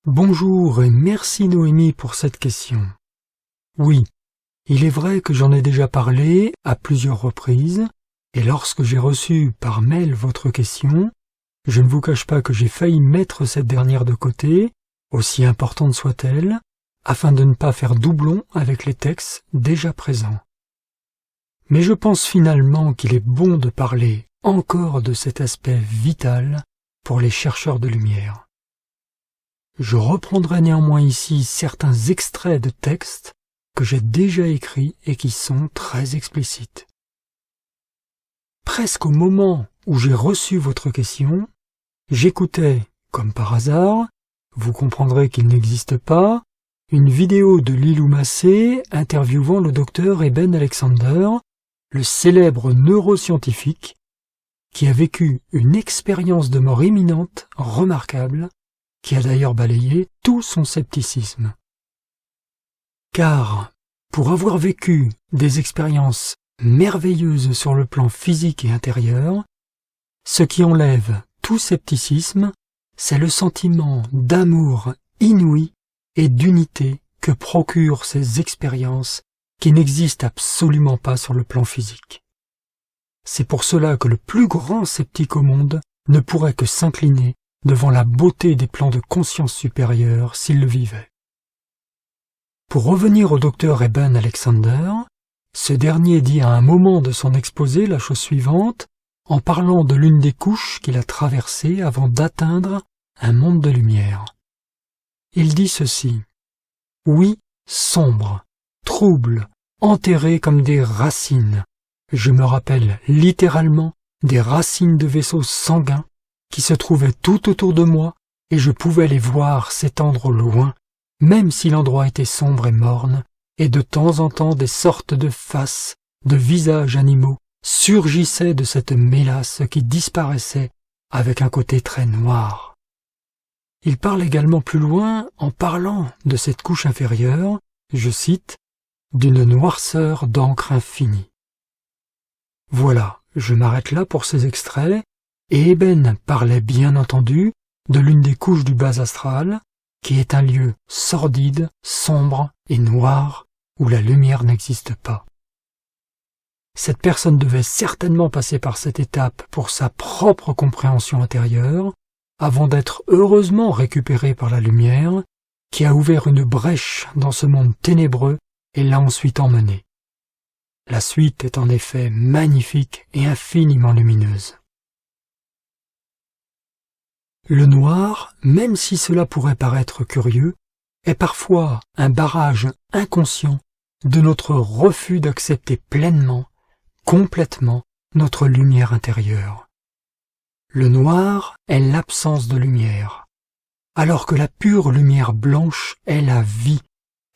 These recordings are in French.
Bonjour et merci Noémie pour cette question. Oui, il est vrai que j'en ai déjà parlé à plusieurs reprises, et lorsque j'ai reçu par mail votre question, je ne vous cache pas que j'ai failli mettre cette dernière de côté, aussi importante soit-elle, afin de ne pas faire doublon avec les textes déjà présents. Mais je pense finalement qu'il est bon de parler encore de cet aspect vital pour les chercheurs de lumière. Je reprendrai néanmoins ici certains extraits de textes que j'ai déjà écrits et qui sont très explicites. Presque au moment où j'ai reçu votre question, j'écoutais, comme par hasard, vous comprendrez qu'il n'existe pas, une vidéo de Lilou Massé interviewant le docteur Eben Alexander, le célèbre neuroscientifique, qui a vécu une expérience de mort imminente remarquable, qui a d'ailleurs balayé tout son scepticisme. Car, pour avoir vécu des expériences merveilleuses sur le plan physique et intérieur, ce qui enlève tout scepticisme, c'est le sentiment d'amour inouï et d'unité que procurent ces expériences qui n'existent absolument pas sur le plan physique. C'est pour cela que le plus grand sceptique au monde ne pourrait que s'incliner devant la beauté des plans de conscience supérieure s'il le vivait. Pour revenir au docteur Eben Alexander, ce dernier dit à un moment de son exposé la chose suivante, en parlant de l'une des couches qu'il a traversées avant d'atteindre un monde de lumière. Il dit ceci: « Oui, sombre, trouble, enterré comme des racines. Je me rappelle littéralement des racines de vaisseaux sanguins qui se trouvaient tout autour de moi et je pouvais les voir s'étendre au loin, même si l'endroit était sombre et morne, et de temps en temps des sortes de faces, de visages animaux surgissaient de cette mélasse qui disparaissait avec un côté très noir. » Il parle également plus loin en parlant de cette couche inférieure, je cite, « d'une noirceur d'encre infinie ». Voilà, je m'arrête là pour ces extraits, et Eben parlait bien entendu de l'une des couches du bas astral, qui est un lieu sordide, sombre et noir, où la lumière n'existe pas. Cette personne devait certainement passer par cette étape pour sa propre compréhension intérieure, avant d'être heureusement récupérée par la lumière, qui a ouvert une brèche dans ce monde ténébreux et l'a ensuite emmenée. La suite est en effet magnifique et infiniment lumineuse. Le noir, même si cela pourrait paraître curieux, est parfois un barrage inconscient de notre refus d'accepter pleinement, complètement, notre lumière intérieure. Le noir est l'absence de lumière, alors que la pure lumière blanche est la vie,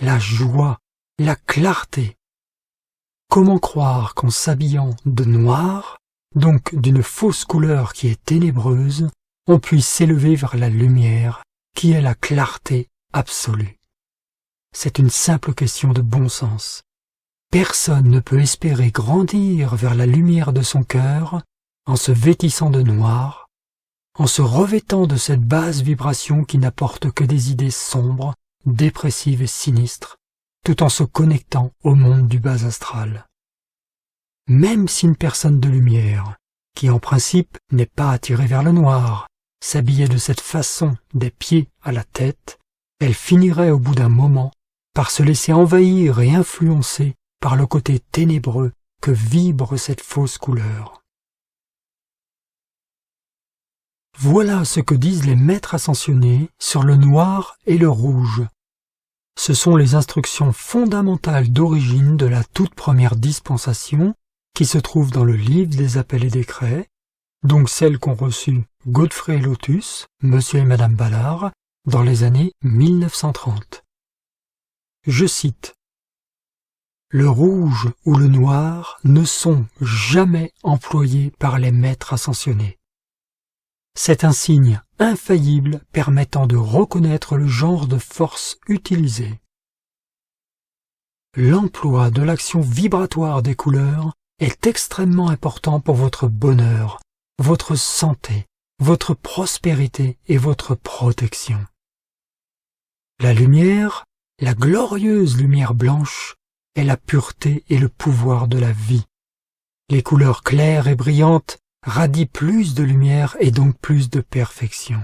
la joie, la clarté. Comment croire qu'en s'habillant de noir, donc d'une fausse couleur qui est ténébreuse, on puisse s'élever vers la lumière, qui est la clarté absolue? C'est une simple question de bon sens. Personne ne peut espérer grandir vers la lumière de son cœur en se vêtissant de noir, en se revêtant de cette basse vibration qui n'apporte que des idées sombres, dépressives et sinistres, tout en se connectant au monde du bas astral. Même si une personne de lumière, qui en principe n'est pas attirée vers le noir, s'habillait de cette façon des pieds à la tête, elle finirait au bout d'un moment par se laisser envahir et influencer par le côté ténébreux que vibre cette fausse couleur. Voilà ce que disent les maîtres ascensionnés sur le noir et le rouge. Ce sont les instructions fondamentales d'origine de la toute première dispensation qui se trouve dans le livre des appels et décrets, donc celles qu'ont reçues Godfrey et Lotus, Monsieur et Madame Ballard, dans les années 1930. Je cite: « Le rouge ou le noir ne sont jamais employés par les maîtres ascensionnés. C'est un signe infaillible permettant de reconnaître le genre de force utilisée. L'emploi de l'action vibratoire des couleurs est extrêmement important pour votre bonheur, votre santé, votre prospérité et votre protection. La lumière, la glorieuse lumière blanche, est la pureté et le pouvoir de la vie. Les couleurs claires et brillantes radient plus de lumière et donc plus de perfection.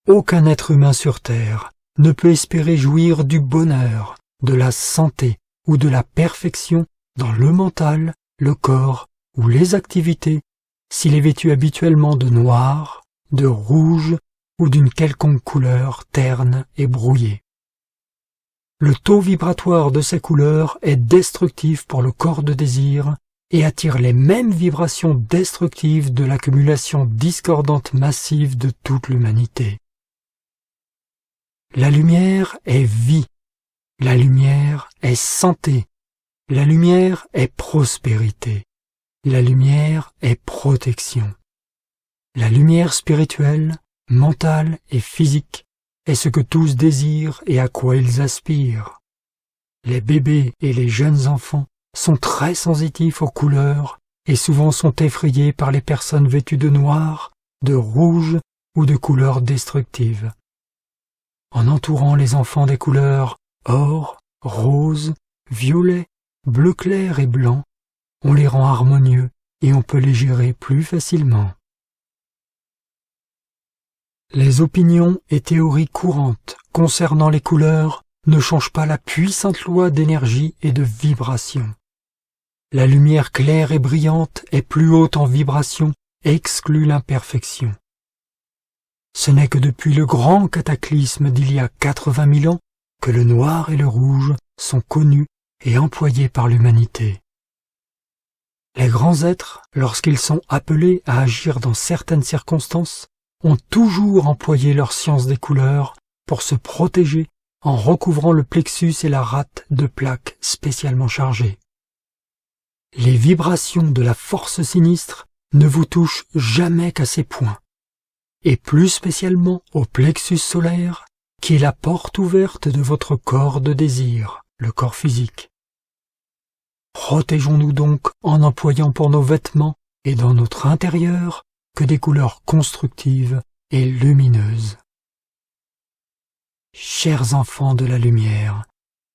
Aucun être humain sur terre ne peut espérer jouir du bonheur, de la santé ou de la perfection dans le mental, le corps ou les activités s'il est vêtu habituellement de noir, de rouge ou d'une quelconque couleur terne et brouillée. Le taux vibratoire de ces couleurs est destructif pour le corps de désir et attire les mêmes vibrations destructives de l'accumulation discordante massive de toute l'humanité. La lumière est vie, la lumière est santé, la lumière est prospérité, la lumière est protection. La lumière spirituelle, mentale et physique est ce que tous désirent et à quoi ils aspirent. Les bébés et les jeunes enfants sont très sensitifs aux couleurs et souvent sont effrayés par les personnes vêtues de noir, de rouge ou de couleurs destructives. En entourant les enfants des couleurs or, rose, violet, bleu clair et blanc, on les rend harmonieux et on peut les gérer plus facilement. Les opinions et théories courantes concernant les couleurs ne changent pas la puissante loi d'énergie et de vibration. La lumière claire et brillante est plus haute en vibration et exclut l'imperfection. Ce n'est que depuis le grand cataclysme d'il y a 80 000 ans que le noir et le rouge sont connus et employés par l'humanité. Les grands êtres, lorsqu'ils sont appelés à agir dans certaines circonstances, ont toujours employé leur science des couleurs pour se protéger en recouvrant le plexus et la rate de plaques spécialement chargées. Les vibrations de la force sinistre ne vous touchent jamais qu'à ces points, et plus spécialement au plexus solaire, qui est la porte ouverte de votre corps de désir, le corps physique. Protégeons-nous donc en employant pour nos vêtements et dans notre intérieur que des couleurs constructives et lumineuses. Chers enfants de la lumière,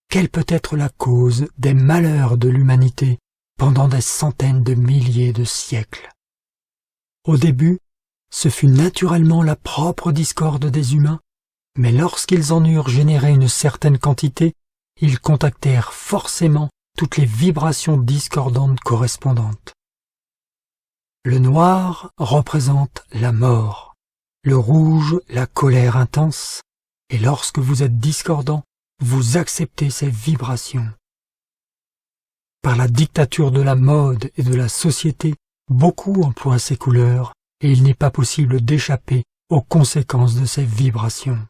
quelle peut être la cause des malheurs de l'humanité pendant des centaines de milliers de siècles? Au début, ce fut naturellement la propre discorde des humains, mais lorsqu'ils en eurent généré une certaine quantité, ils contactèrent forcément toutes les vibrations discordantes correspondantes. Le noir représente la mort, le rouge la colère intense, et lorsque vous êtes discordant, vous acceptez ces vibrations. Par la dictature de la mode et de la société, beaucoup emploient ces couleurs, et il n'est pas possible d'échapper aux conséquences de ces vibrations.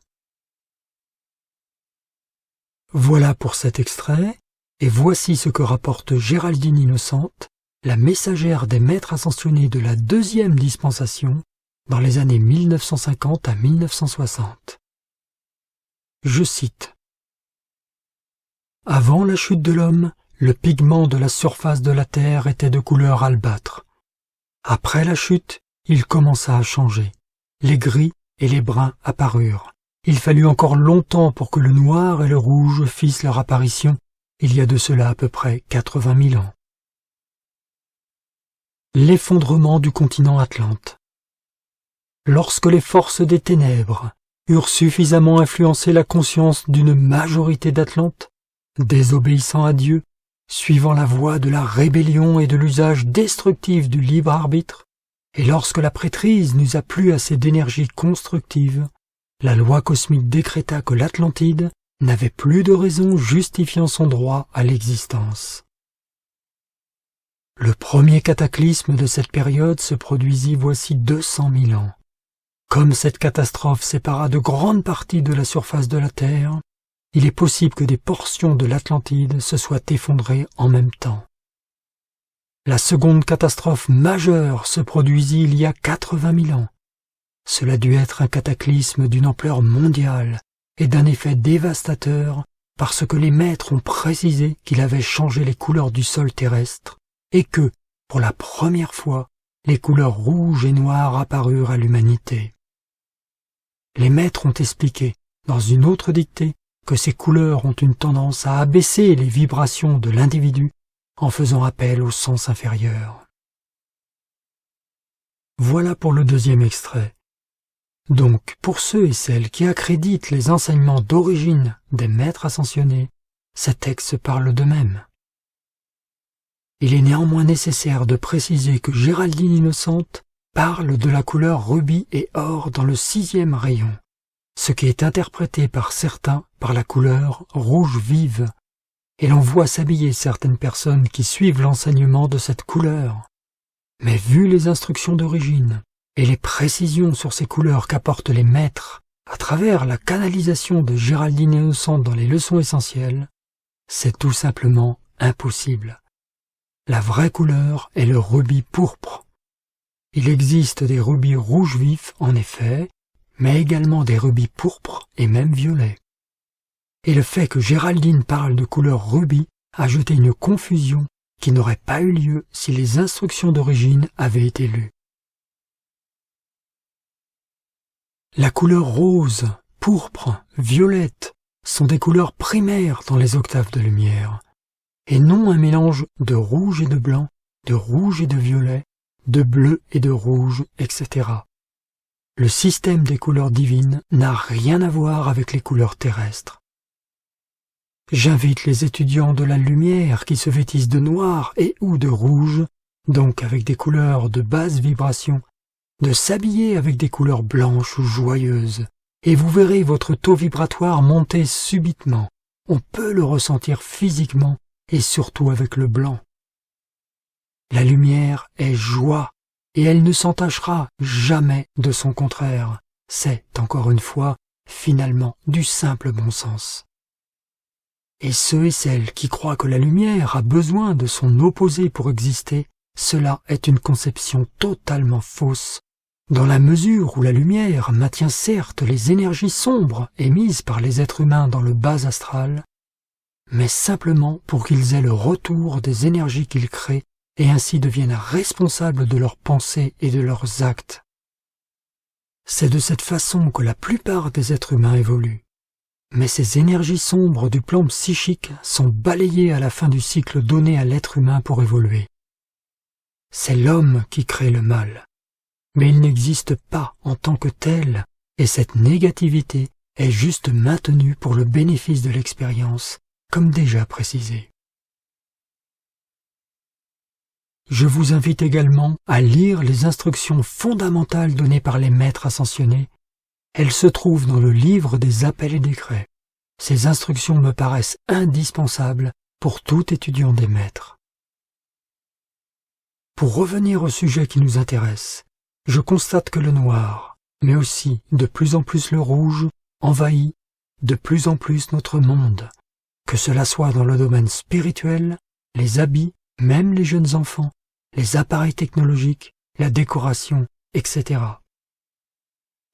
Voilà pour cet extrait, et voici ce que rapporte Géraldine Innocente, la messagère des maîtres ascensionnés de la deuxième dispensation, dans les années 1950 à 1960. Je cite. « Avant la chute de l'homme, le pigment de la surface de la terre était de couleur albâtre. Après la chute, il commença à changer. Les gris et les bruns apparurent. Il fallut encore longtemps pour que le noir et le rouge fissent leur apparition, il y a de cela à peu près 80 000 ans. L'effondrement du continent Atlante. Lorsque les forces des ténèbres eurent suffisamment influencé la conscience d'une majorité d'Atlantes, désobéissant à Dieu, suivant la voie de la rébellion et de l'usage destructif du libre arbitre, et lorsque la prêtrise n'usa plus assez d'énergie constructive, la loi cosmique décréta que l'Atlantide n'avait plus de raison justifiant son droit à l'existence. Le premier cataclysme de cette période se produisit voici 200 000 ans. Comme cette catastrophe sépara de grandes parties de la surface de la Terre, il est possible que des portions de l'Atlantide se soient effondrées en même temps. La seconde catastrophe majeure se produisit il y a 80 000 ans. Cela dut être un cataclysme d'une ampleur mondiale et d'un effet dévastateur parce que les maîtres ont précisé qu'il avait changé les couleurs du sol terrestre et que, pour la première fois, les couleurs rouges et noires apparurent à l'humanité. Les maîtres ont expliqué, dans une autre dictée, que ces couleurs ont une tendance à abaisser les vibrations de l'individu en faisant appel au sens inférieur. Voilà pour le deuxième extrait. Donc, pour ceux et celles qui accréditent les enseignements d'origine des maîtres ascensionnés, ces textes parlent d'eux-mêmes. Il est néanmoins nécessaire de préciser que Géraldine Innocente parle de la couleur rubis et or dans le 6e rayon, ce qui est interprété par certains par la couleur rouge vive, et l'on voit s'habiller certaines personnes qui suivent l'enseignement de cette couleur. Mais vu les instructions d'origine et les précisions sur ces couleurs qu'apportent les maîtres à travers la canalisation de Géraldine Innocente dans les leçons essentielles, c'est tout simplement impossible. La vraie couleur est le rubis pourpre. Il existe des rubis rouges vifs, en effet, mais également des rubis pourpres et même violets. Et le fait que Géraldine parle de couleur rubis a jeté une confusion qui n'aurait pas eu lieu si les instructions d'origine avaient été lues. La couleur rose, pourpre, violette sont des couleurs primaires dans les octaves de lumière, et non un mélange de rouge et de blanc, de rouge et de violet, de bleu et de rouge, etc. Le système des couleurs divines n'a rien à voir avec les couleurs terrestres. J'invite les étudiants de la lumière qui se vêtissent de noir et ou de rouge, donc avec des couleurs de basse vibration, de s'habiller avec des couleurs blanches ou joyeuses, et vous verrez votre taux vibratoire monter subitement. On peut le ressentir physiquement et surtout avec le blanc. La lumière est joie, et elle ne s'entachera jamais de son contraire. C'est, encore une fois, finalement, du simple bon sens. Et ceux et celles qui croient que la lumière a besoin de son opposé pour exister, cela est une conception totalement fausse, dans la mesure où la lumière maintient certes les énergies sombres émises par les êtres humains dans le bas astral, mais simplement pour qu'ils aient le retour des énergies qu'ils créent et ainsi deviennent responsables de leurs pensées et de leurs actes. C'est de cette façon que la plupart des êtres humains évoluent. Mais ces énergies sombres du plan psychique sont balayées à la fin du cycle donné à l'être humain pour évoluer. C'est l'homme qui crée le mal, mais il n'existe pas en tant que tel, et cette négativité est juste maintenue pour le bénéfice de l'expérience, comme déjà précisé. Je vous invite également à lire les instructions fondamentales données par les maîtres ascensionnés. Elles se trouvent dans le livre des appels et décrets. Ces instructions me paraissent indispensables pour tout étudiant des maîtres. Pour revenir au sujet qui nous intéresse, je constate que le noir, mais aussi de plus en plus le rouge, envahit de plus en plus notre monde, que cela soit dans le domaine spirituel, les habits, même les jeunes enfants, les appareils technologiques, la décoration, etc.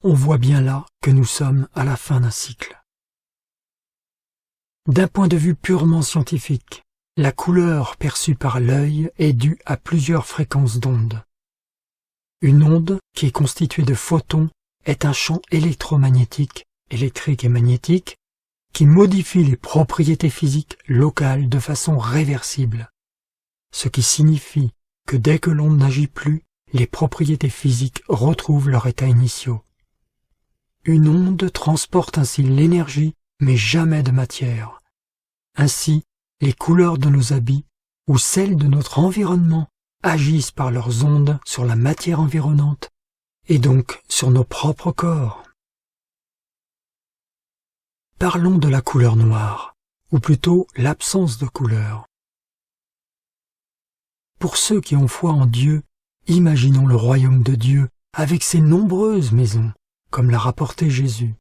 On voit bien là que nous sommes à la fin d'un cycle. D'un point de vue purement scientifique, la couleur perçue par l'œil est due à plusieurs fréquences d'ondes. Une onde, qui est constituée de photons, est un champ électromagnétique, électrique et magnétique, qui modifie les propriétés physiques locales de façon réversible, ce qui signifie que dès que l'onde n'agit plus, les propriétés physiques retrouvent leur état initiaux. Une onde transporte ainsi l'énergie, mais jamais de matière. Ainsi, les couleurs de nos habits ou celles de notre environnement agissent par leurs ondes sur la matière environnante et donc sur nos propres corps. Parlons de la couleur noire, ou plutôt l'absence de couleur. Pour ceux qui ont foi en Dieu, imaginons le royaume de Dieu avec ses nombreuses maisons, comme l'a rapporté Jésus.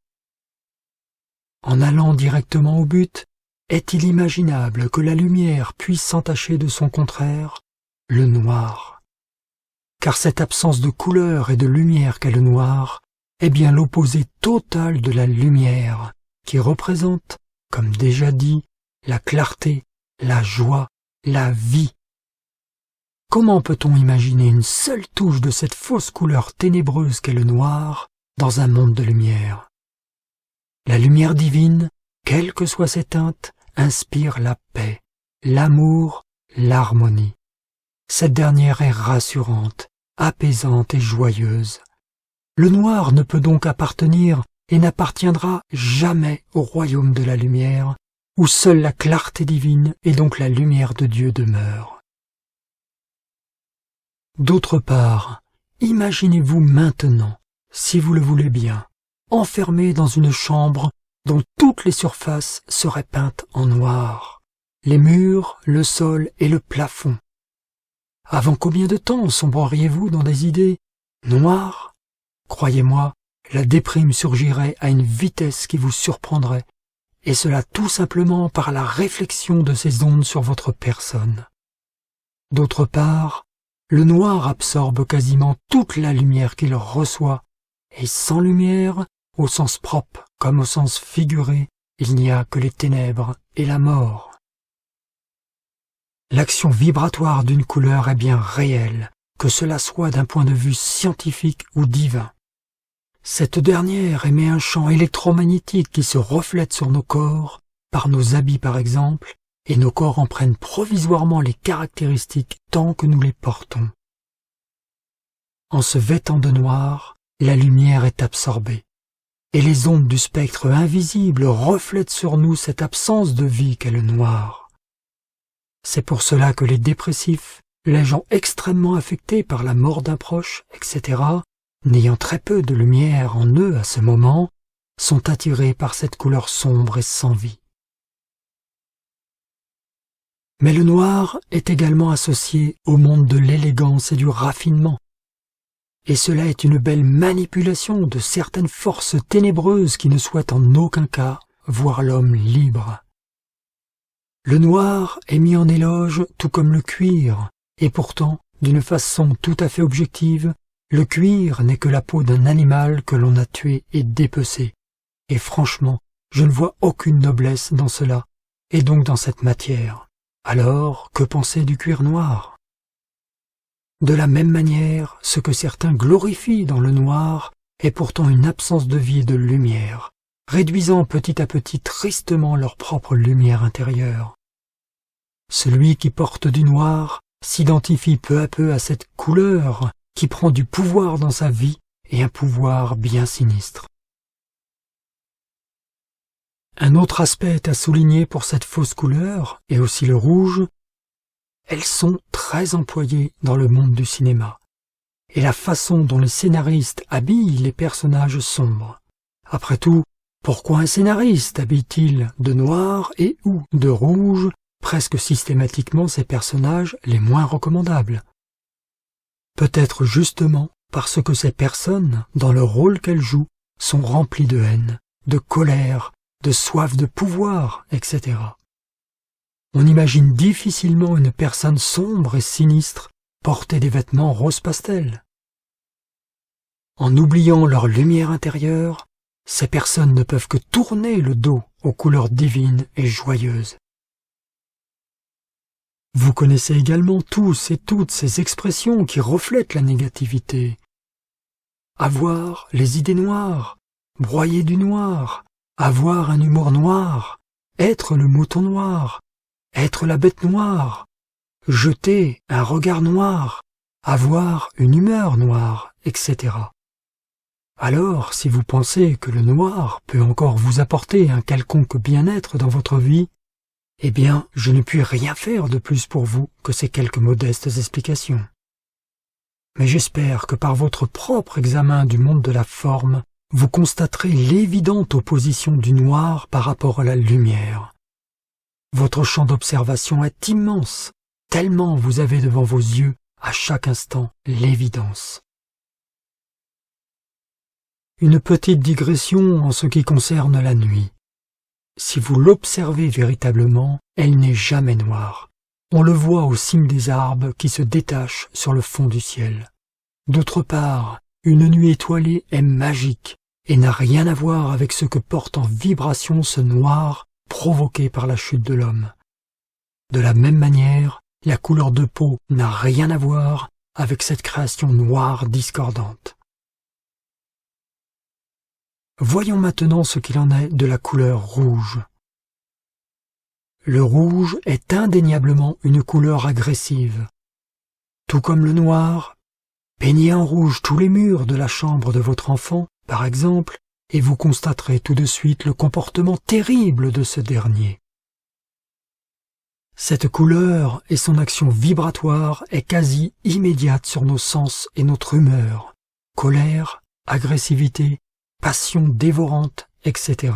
En allant directement au but, est-il imaginable que la lumière puisse s'entacher de son contraire, le noir? Car cette absence de couleur et de lumière qu'est le noir est bien l'opposé total de la lumière, qui représente, comme déjà dit, la clarté, la joie, la vie. Comment peut-on imaginer une seule touche de cette fausse couleur ténébreuse qu'est le noir dans un monde de lumière? La lumière divine, quelles que soient ses teintes, inspire la paix, l'amour, l'harmonie. Cette dernière est rassurante, apaisante et joyeuse. Le noir ne peut donc appartenir et n'appartiendra jamais au royaume de la lumière, où seule la clarté divine et donc la lumière de Dieu demeure. D'autre part, imaginez-vous maintenant, si vous le voulez bien, enfermé dans une chambre dont toutes les surfaces seraient peintes en noir, les murs, le sol et le plafond. Avant combien de temps sombreriez-vous dans des idées noires? Croyez-moi, la déprime surgirait à une vitesse qui vous surprendrait, et cela tout simplement par la réflexion de ces ondes sur votre personne. D'autre part, le noir absorbe quasiment toute la lumière qu'il reçoit, et sans lumière, au sens propre comme au sens figuré, il n'y a que les ténèbres et la mort. L'action vibratoire d'une couleur est bien réelle, que cela soit d'un point de vue scientifique ou divin. Cette dernière émet un champ électromagnétique qui se reflète sur nos corps, par nos habits par exemple, et nos corps en prennent provisoirement les caractéristiques tant que nous les portons. En se vêtant de noir, la lumière est absorbée, et les ondes du spectre invisible reflètent sur nous cette absence de vie qu'est le noir. C'est pour cela que les dépressifs, les gens extrêmement affectés par la mort d'un proche, etc., n'ayant très peu de lumière en eux à ce moment, sont attirés par cette couleur sombre et sans vie. Mais le noir est également associé au monde de l'élégance et du raffinement. Et cela est une belle manipulation de certaines forces ténébreuses qui ne souhaitent en aucun cas voir l'homme libre. Le noir est mis en éloge tout comme le cuir, et pourtant, d'une façon tout à fait objective, le cuir n'est que la peau d'un animal que l'on a tué et dépecé. Et franchement, je ne vois aucune noblesse dans cela, et donc dans cette matière. Alors, que penser du cuir noir? De la même manière, ce que certains glorifient dans le noir est pourtant une absence de vie et de lumière, réduisant petit à petit tristement leur propre lumière intérieure. Celui qui porte du noir s'identifie peu à peu à cette couleur qui prend du pouvoir dans sa vie et un pouvoir bien sinistre. Un autre aspect est à souligner pour cette fausse couleur, et aussi le rouge. Elles sont très employées dans le monde du cinéma, et la façon dont les scénaristes habillent les personnages sombres. Après tout, pourquoi un scénariste habille-t-il de noir et ou de rouge presque systématiquement ces personnages les moins recommandables? Peut-être justement parce que ces personnes, dans le rôle qu'elles jouent, sont remplies de haine, de colère, de soif de pouvoir, etc. On imagine difficilement une personne sombre et sinistre porter des vêtements rose pastel. En oubliant leur lumière intérieure, ces personnes ne peuvent que tourner le dos aux couleurs divines et joyeuses. Vous connaissez également tous et toutes ces expressions qui reflètent la négativité. Avoir les idées noires, broyer du noir, avoir un humour noir, être le mouton noir, être la bête noire, jeter un regard noir, avoir une humeur noire, etc. Alors, si vous pensez que le noir peut encore vous apporter un quelconque bien-être dans votre vie, eh bien, je ne puis rien faire de plus pour vous que ces quelques modestes explications. Mais j'espère que par votre propre examen du monde de la forme, vous constaterez l'évidente opposition du noir par rapport à la lumière. Votre champ d'observation est immense, tellement vous avez devant vos yeux à chaque instant l'évidence. Une petite digression en ce qui concerne la nuit. Si vous l'observez véritablement, elle n'est jamais noire. On le voit aux cimes des arbres qui se détachent sur le fond du ciel. D'autre part, une nuit étoilée est magique et n'a rien à voir avec ce que porte en vibration ce noir provoqué par la chute de l'homme. De la même manière, la couleur de peau n'a rien à voir avec cette création noire discordante. Voyons maintenant ce qu'il en est de la couleur rouge. Le rouge est indéniablement une couleur agressive. Tout comme le noir, peignez en rouge tous les murs de la chambre de votre enfant, par exemple, et vous constaterez tout de suite le comportement terrible de ce dernier. Cette couleur et son action vibratoire est quasi immédiate sur nos sens et notre humeur, colère, agressivité, passion dévorante, etc.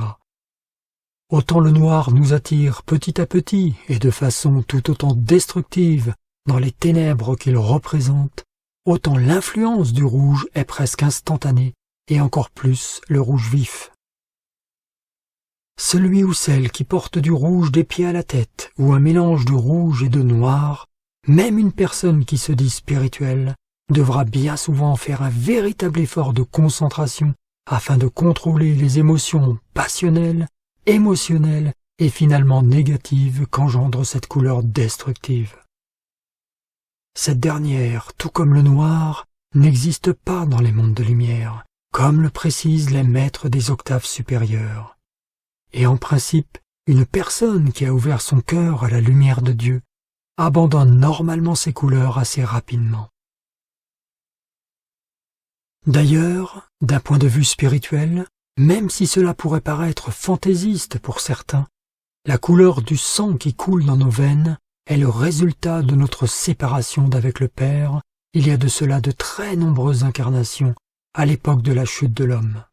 Autant le noir nous attire petit à petit et de façon tout autant destructive dans les ténèbres qu'il représente, autant l'influence du rouge est presque instantanée et encore plus le rouge vif. Celui ou celle qui porte du rouge des pieds à la tête ou un mélange de rouge et de noir, même une personne qui se dit spirituelle, devra bien souvent faire un véritable effort de concentration afin de contrôler les émotions passionnelles, émotionnelles et finalement négatives qu'engendre cette couleur destructive. Cette dernière, tout comme le noir, n'existe pas dans les mondes de lumière, comme le précisent les maîtres des octaves supérieures. Et en principe, une personne qui a ouvert son cœur à la lumière de Dieu abandonne normalement ces couleurs assez rapidement. D'ailleurs, d'un point de vue spirituel, même si cela pourrait paraître fantaisiste pour certains, la couleur du sang qui coule dans nos veines est le résultat de notre séparation d'avec le Père il y a de cela de très nombreuses incarnations à l'époque de la chute de l'homme.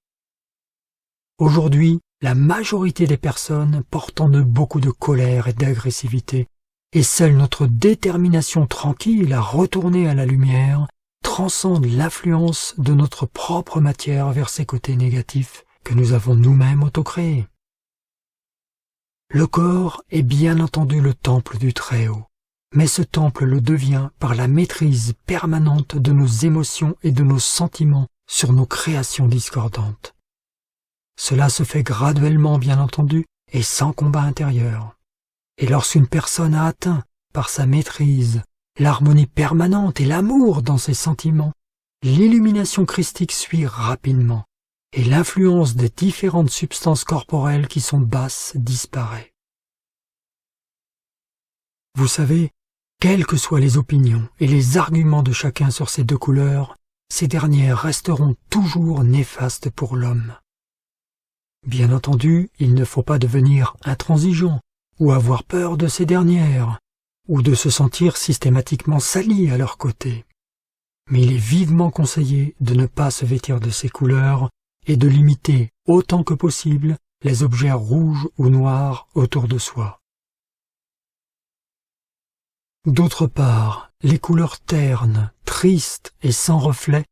Aujourd'hui, la majorité des personnes portent en eux beaucoup de colère et d'agressivité, et seule notre détermination tranquille à retourner à la lumière transcende l'influence de notre propre matière vers ces côtés négatifs que nous avons nous-mêmes autocréés. Le corps est bien entendu le temple du Très-Haut, mais ce temple le devient par la maîtrise permanente de nos émotions et de nos sentiments sur nos créations discordantes. Cela se fait graduellement bien entendu et sans combat intérieur. Et lorsqu'une personne a atteint, par sa maîtrise, l'harmonie permanente et l'amour dans ses sentiments, l'illumination christique suit rapidement, et l'influence des différentes substances corporelles qui sont basses disparaît. Vous savez, quelles que soient les opinions et les arguments de chacun sur ces deux couleurs, ces dernières resteront toujours néfastes pour l'homme. Bien entendu, il ne faut pas devenir intransigeant ou avoir peur de ces dernières, ou de se sentir systématiquement sali à leur côté. Mais il est vivement conseillé de ne pas se vêtir de ces couleurs et de limiter autant que possible les objets rouges ou noirs autour de soi. D'autre part, les couleurs ternes, tristes et sans reflet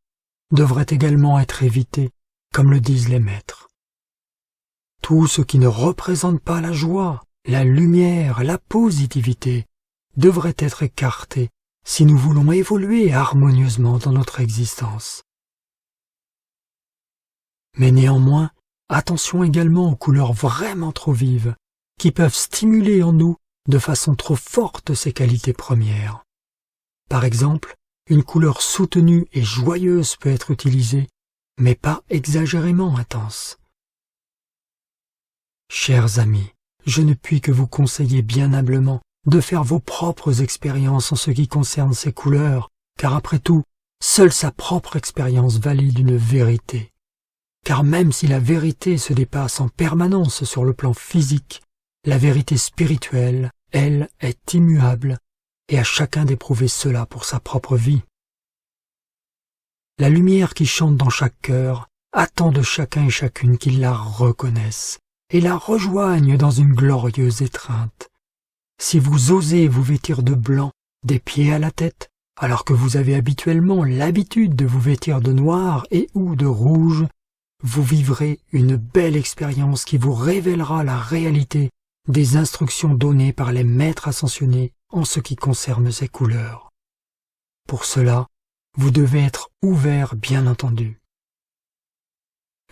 devraient également être évitées, comme le disent les maîtres. Tout ce qui ne représente pas la joie, la lumière, la positivité, devrait être écarté si nous voulons évoluer harmonieusement dans notre existence. Mais néanmoins, attention également aux couleurs vraiment trop vives, qui peuvent stimuler en nous de façon trop forte ces qualités premières. Par exemple, une couleur soutenue et joyeuse peut être utilisée, mais pas exagérément intense. Chers amis, je ne puis que vous conseiller bien humblement de faire vos propres expériences en ce qui concerne ces couleurs, car après tout, seule sa propre expérience valide une vérité. Car même si la vérité se dépasse en permanence sur le plan physique, la vérité spirituelle, elle, est immuable, et à chacun d'éprouver cela pour sa propre vie. La lumière qui chante dans chaque cœur attend de chacun et chacune qu'ils la reconnaissent et la rejoignent dans une glorieuse étreinte. Si vous osez vous vêtir de blanc des pieds à la tête, alors que vous avez habituellement l'habitude de vous vêtir de noir et ou de rouge, vous vivrez une belle expérience qui vous révélera la réalité des instructions données par les maîtres ascensionnés en ce qui concerne ces couleurs. Pour cela, vous devez être ouvert bien entendu.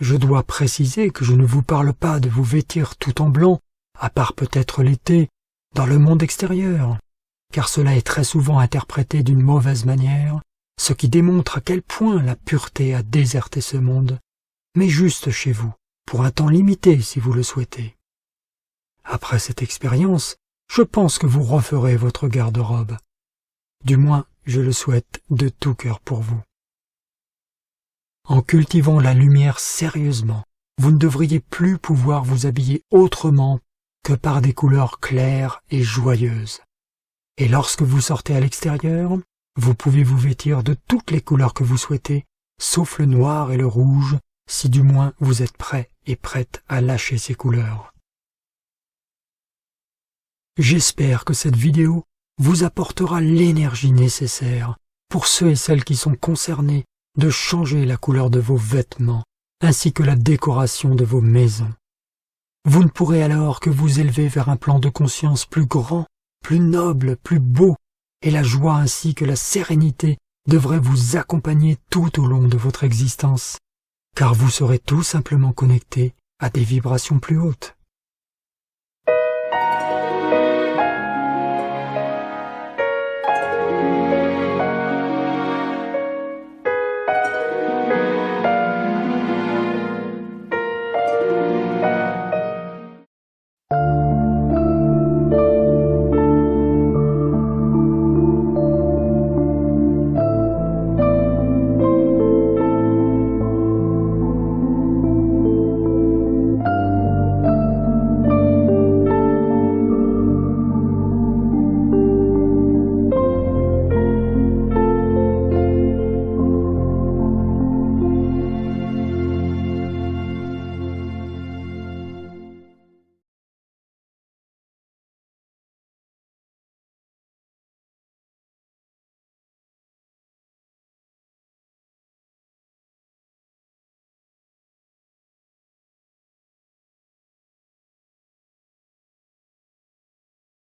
Je dois préciser que je ne vous parle pas de vous vêtir tout en blanc, à part peut-être l'été, dans le monde extérieur, car cela est très souvent interprété d'une mauvaise manière, ce qui démontre à quel point la pureté a déserté ce monde, mais juste chez vous, pour un temps limité si vous le souhaitez. Après cette expérience, je pense que vous referez votre garde-robe. Du moins, je le souhaite de tout cœur pour vous. En cultivant la lumière sérieusement, vous ne devriez plus pouvoir vous habiller autrement que par des couleurs claires et joyeuses. Et lorsque vous sortez à l'extérieur, vous pouvez vous vêtir de toutes les couleurs que vous souhaitez, sauf le noir et le rouge, si du moins vous êtes prêt et prête à lâcher ces couleurs. J'espère que cette vidéo vous apportera l'énergie nécessaire pour ceux et celles qui sont concernés de changer la couleur de vos vêtements ainsi que la décoration de vos maisons. Vous ne pourrez alors que vous élever vers un plan de conscience plus grand, plus noble, plus beau, et la joie ainsi que la sérénité devraient vous accompagner tout au long de votre existence, car vous serez tout simplement connecté à des vibrations plus hautes.